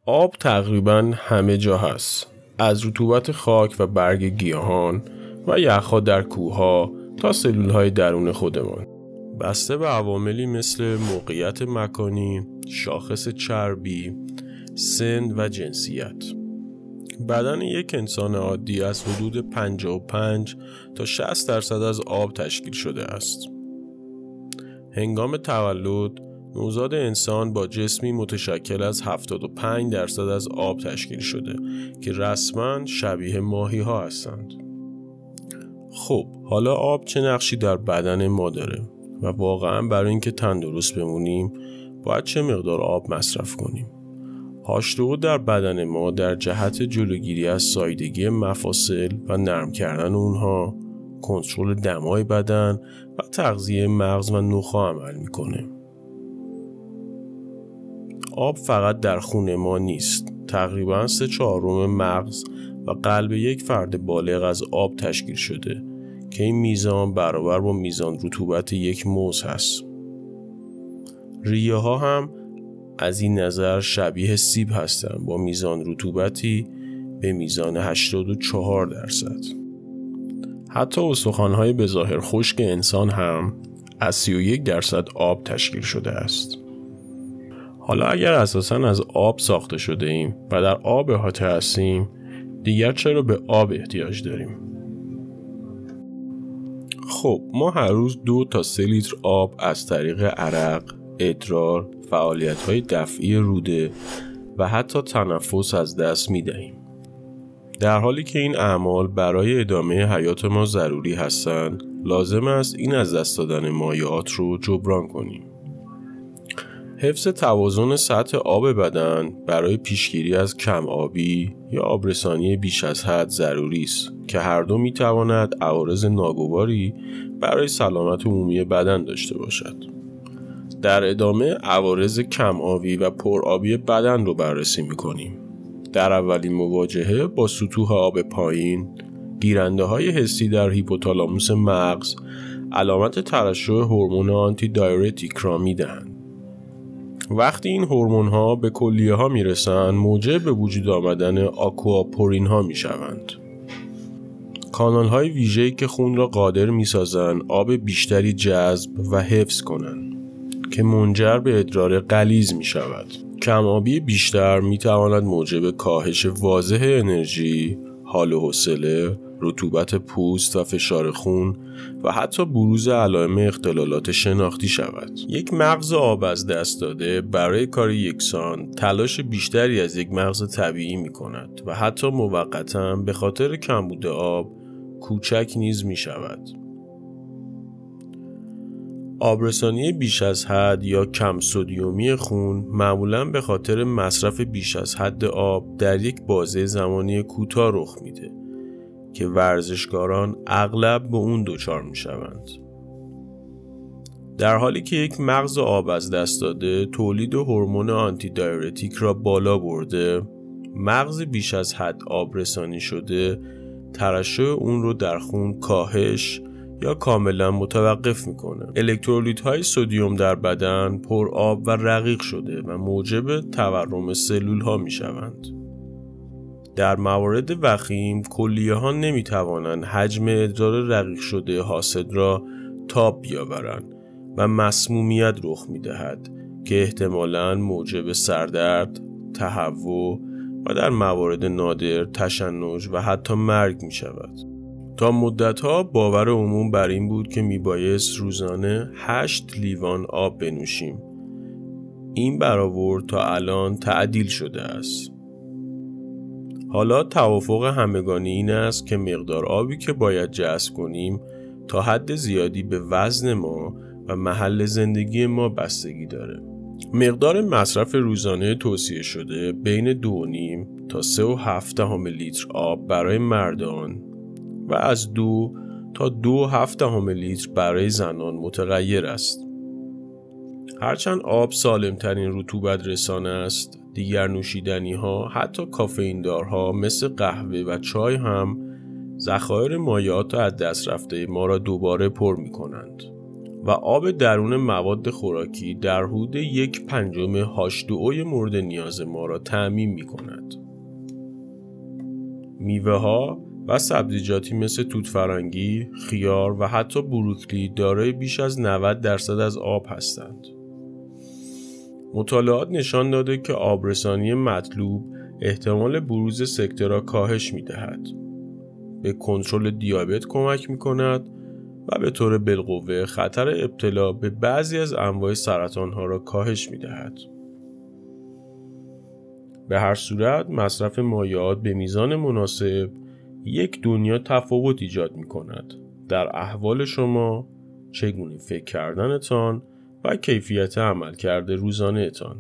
آب تقریباً همه جا هست، از رطوبت خاک و برگ گیاهان و یخها در کوهها تا سلولهای درون خودمان. بسته به عواملی مثل موقعیت مکانی، شاخص چربی، سن و جنسیت. بدن یک انسان عادی از حدود 55 تا 60% از آب تشکیل شده است. هنگام تولد، نوزاد انسان با جسمی متشکل از 75% از آب تشکیل شده که رسما شبیه ماهی ها هستند. خب، حالا آب چه نقشی در بدن ما داره و واقعا برای اینکه تندرست بمونیم باید چه مقدار آب مصرف کنیم؟ H2O در بدن ما در جهت جلوگیری از ساییدگی مفاصل و نرم کردن اونها، کنترل دمای بدن و تغذیه مغز و نخاع عمل میکنه. آب فقط در خون ما نیست. تقریباً 3/4 مغز و قلب یک فرد بالغ از آب تشکیل شده که این میزان برابر با میزان رطوبت یک موز هست. ریه ها هم از این نظر شبیه سیب هستند با میزان رطوبتی به میزان 84%. حتی استخوان‌های به ظاهر خشک انسان هم از 31% آب تشکیل شده است. حالا اگر اساساً از آب ساخته شده ایم و در آب احاطه هستیم، دیگر چرا به آب احتیاج داریم؟ خب، ما هر روز 2 تا 3 لیتر آب از طریق عرق، ادرار، فعالیت‌های دفعی روده و حتی تنفس از دست می‌دهیم. در حالی که این اعمال برای ادامه حیات ما ضروری هستند، لازم است این از دست دادن مایعات رو جبران کنیم. حفظ توازن سطح آب بدن برای پیشگیری از کم آبی یا آبرسانی بیش از حد ضروری است که هر دو می‌تواند عوارض ناگواری برای سلامت عمومی بدن داشته باشد. در ادامه عوارض کم آبی و پر آبی بدن رو بررسی می‌کنیم. در اولین مواجهه با سطوح آب پایین، گیرنده‌های حسی در هیپوتالاموس مغز علامت ترشح هورمون آنتی دایورتیک را می‌دهند. وقتی این هورمون‌ها به کلیه‌ها میرسند، موجب به وجود آمدن آکواپورین‌ها میشوند. کانال‌های ویژه‌ای که خون را قادر می‌سازند آب بیشتری جذب و حفظ کنند که منجر به ادرار غلیظ می‌شود. کم آبی بیشتر می‌تواند موجب کاهش واضح انرژی، حال و حوصله، رطوبت پوست و فشار خون و حتی بروز علائم اختلالات شناختی شود. یک مغز آب از دست داده برای کار یکسان تلاش بیشتری از یک مغز طبیعی می کند و حتی موقتاً به خاطر کمبود آب کوچک نیز می شود. آبرسانی بیش از حد یا کم سدیومی خون معمولاً به خاطر مصرف بیش از حد آب در یک بازه زمانی کوتاه رخ میده که ورزشکاران اغلب به اون دچار میشوند. در حالی که یک مغز آب از دست داده تولید هورمون آنتی دایورتیک را بالا برده، مغز بیش از حد آب رسانی شده ترشح اون رو در خون کاهش یا کاملا متوقف میکنه. الکترولیت های سدیم در بدن پر آب و رقیق شده و موجب تورم سلول ها میشوند. در موارد وخیم کلیه ها نمیتوانند حجم ادرار رقیق شده حاصل را تاب بیاورند و مسمومیت رخ میدهد که احتمالاً موجب سردرد، تهوع و در موارد نادر تشنج و حتی مرگ میشود. تا مدتها باور عموم بر این بود که میبایست روزانه 8 لیوان آب بنوشیم. این برآورد تا الان تعدیل شده است. حالا توافق همگانی این است که مقدار آبی که باید جذب کنیم تا حد زیادی به وزن ما و محل زندگی ما بستگی داره. مقدار مصرف روزانه توصیه شده بین 2.5 تا 3.7 لیتر آب برای مردان و از 2 تا 2.7 لیتر برای زنان متغیر است. هرچند آب سالمترین رطوبت رسان است، دیگر نوشیدنی ها حتی کافئین دارها مثل قهوه و چای هم ذخایر مایعات از دست رفته ما را دوباره پر می کنند. و آب درون مواد خوراکی در حدود 1/5 H2O مورد نیاز ما را تأمین می کند. میوه ها و سبزیجاتی مثل توت فرنگی، خیار و حتی بروکلی دارای بیش از 90% از آب هستند. مطالعات نشان داده که آبرسانی مطلوب احتمال بروز سکته را کاهش می دهد. به کنترل دیابت کمک می کند و به طور بالقوه خطر ابتلا به بعضی از انواع سرطان ها را کاهش می دهد. به هر صورت مصرف مایعات به میزان مناسب یک دنیا تفاوت ایجاد می کند در احوال شما، چگونه فکر کردنتان و کیفیت عملکرد روزانه تان.